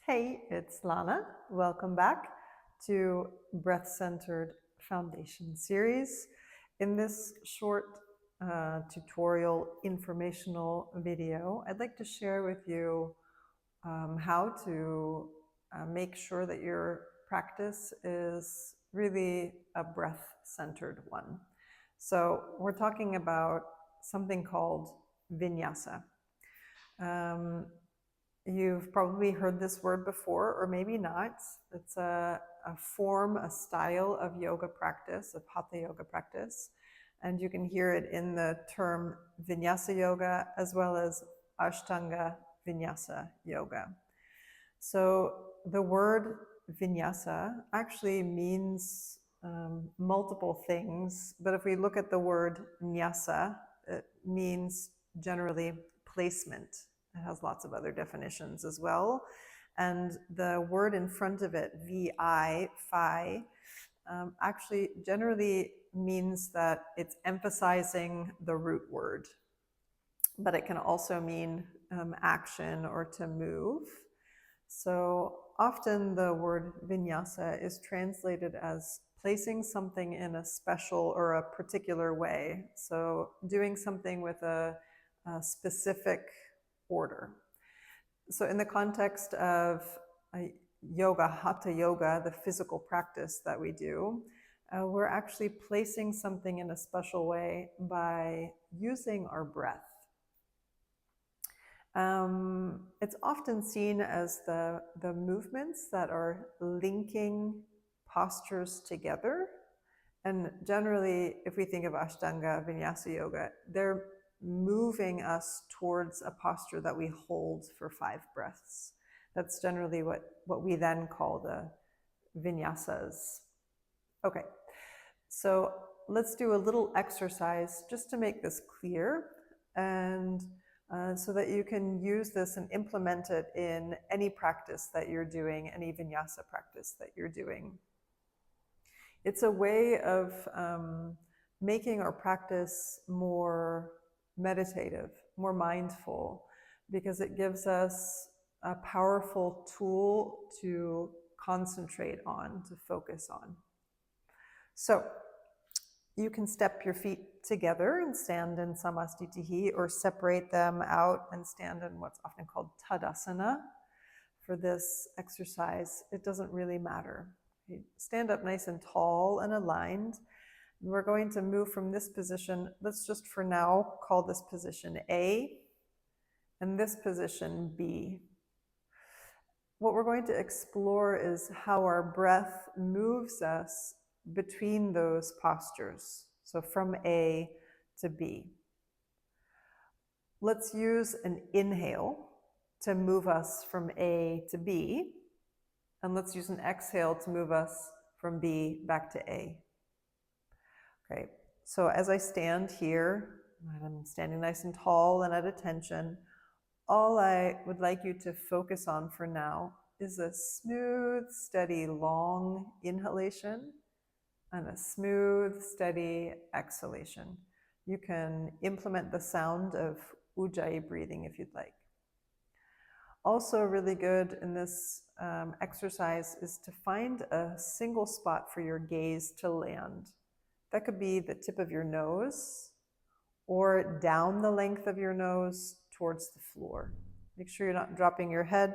Hey, it's Lana. Welcome back to Breath Centered Foundation series. In this short tutorial informational video, I'd like to share with you how to make sure that your practice is really a breath centered one. So, we're talking about something called vinyasa. You've probably heard this word before, or maybe not. It's a form, a style of yoga practice, of hatha yoga practice. And you can hear it in the term vinyasa yoga as well as ashtanga vinyasa yoga. So the word vinyasa actually means multiple things, but if we look at the word nyasa, it means generally placement. It has lots of other definitions as well. And the word in front of it, vi, phi, actually generally means that it's emphasizing the root word. But it can also mean action or to move. So often the word vinyasa is translated as placing something in a special or a particular way. So doing something with a specific order. So in the context of yoga, hatha yoga, the physical practice that we do, we're actually placing something in a special way by using our breath. It's often seen as the movements that are linking postures together. And generally, if we think of Ashtanga, Vinyasa Yoga, they're moving us towards a posture that we hold for 5 breaths. That's generally what we then call the vinyasas. Okay, so let's do a little exercise just to make this clear, and so that you can use this and implement it in any practice that you're doing, any vinyasa practice that you're doing. It's a way of making our practice more meditative, more mindful, because it gives us a powerful tool to concentrate on, to focus on. So you can step your feet together and stand in samastitihi, or separate them out and stand in what's often called tadasana. For this exercise, it doesn't really matter. You stand up nice and tall and aligned. We're going to move from this position. Let's just for now call this position A and this position B. What we're going to explore is how our breath moves us between those postures. So from A to B. Let's use an inhale to move us from A to B. And let's use an exhale to move us from B back to A. Okay, so as I stand here, and I'm standing nice and tall and at attention, all I would like you to focus on for now is a smooth, steady, long inhalation and a smooth, steady exhalation. You can implement the sound of ujjayi breathing if you'd like. Also really good in this exercise is to find a single spot for your gaze to land. That could be the tip of your nose or down the length of your nose towards the floor. Make sure you're not dropping your head,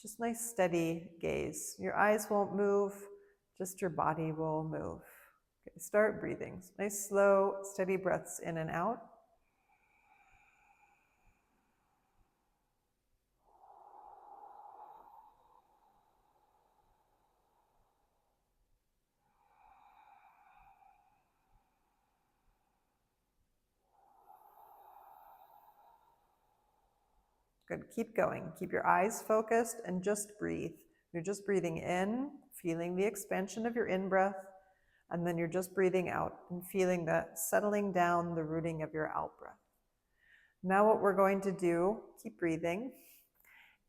just nice steady gaze. Your eyes won't move, just your body will move. Okay, start breathing. Nice slow, steady breaths in and out. Good, keep going. Keep your eyes focused and just breathe. You're just breathing in, feeling the expansion of your in-breath, and then you're just breathing out and feeling the settling down, the rooting of your out-breath. Now what we're going to do, keep breathing,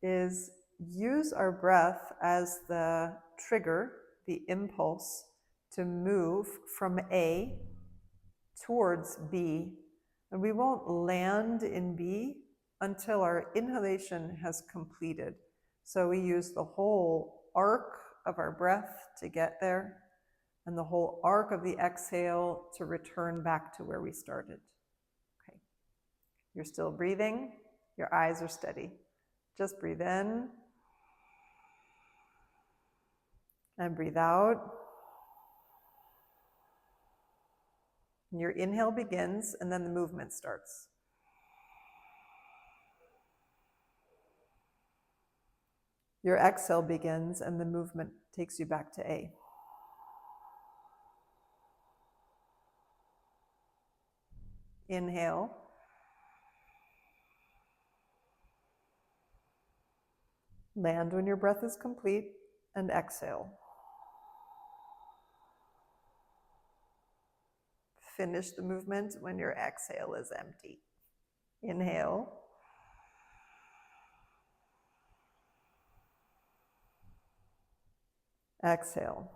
is use our breath as the trigger, the impulse to move from A towards B. And we won't land in B until our inhalation has completed. So we use the whole arc of our breath to get there, and the whole arc of the exhale to return back to where we started. Okay. You're still breathing, your eyes are steady. Just breathe in and breathe out. And your inhale begins, and then the movement starts. Your exhale begins, and the movement takes you back to A. Inhale. Land when your breath is complete, and exhale. Finish the movement when your exhale is empty. Inhale. Exhale.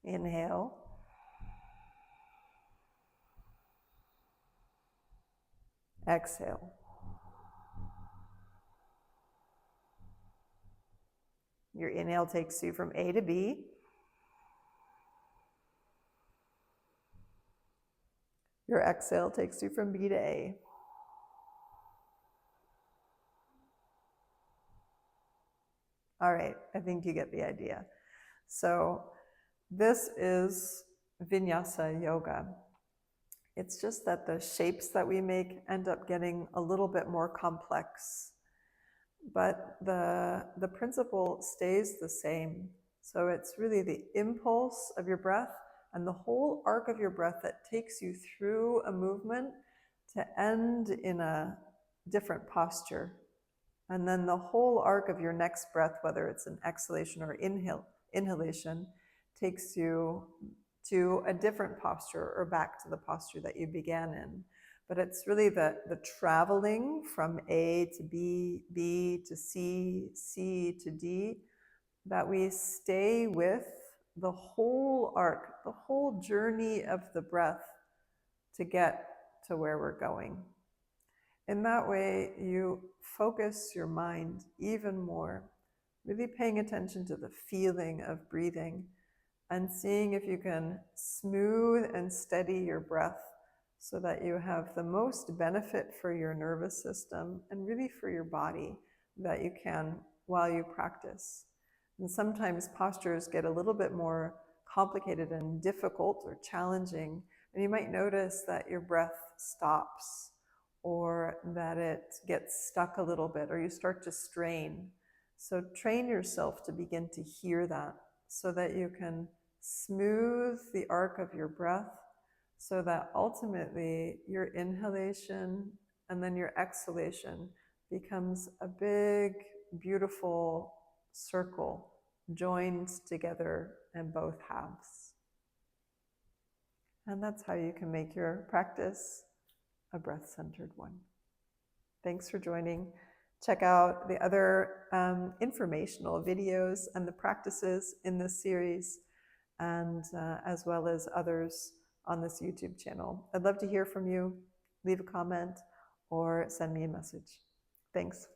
Inhale. Exhale. Your inhale takes you from A to B. Your exhale takes you from B to A. All right, I think you get the idea. So this is vinyasa yoga. It's just that the shapes that we make end up getting a little bit more complex, but the principle stays the same. So it's really the impulse of your breath and the whole arc of your breath that takes you through a movement to end in a different posture. And then the whole arc of your next breath, whether it's an exhalation or inhalation, takes you to a different posture or back to the posture that you began in. But it's really the traveling from A to B, B to C, C to D, that we stay with the whole arc, the whole journey of the breath to get to where we're going. In that way, you focus your mind even more, really paying attention to the feeling of breathing and seeing if you can smooth and steady your breath so that you have the most benefit for your nervous system and really for your body that you can while you practice. And sometimes postures get a little bit more complicated and difficult or challenging, and you might notice that your breath stops or that it gets stuck a little bit, or you start to strain. So train yourself to begin to hear that so that you can smooth the arc of your breath so that ultimately your inhalation and then your exhalation becomes a big, beautiful circle joined together in both halves. And that's how you can make your practice a breath-centered one. Thanks for joining. Check out the other informational videos and the practices in this series, and as well as others on this YouTube channel. I'd love to hear from you. Leave a comment or send me a message. Thanks.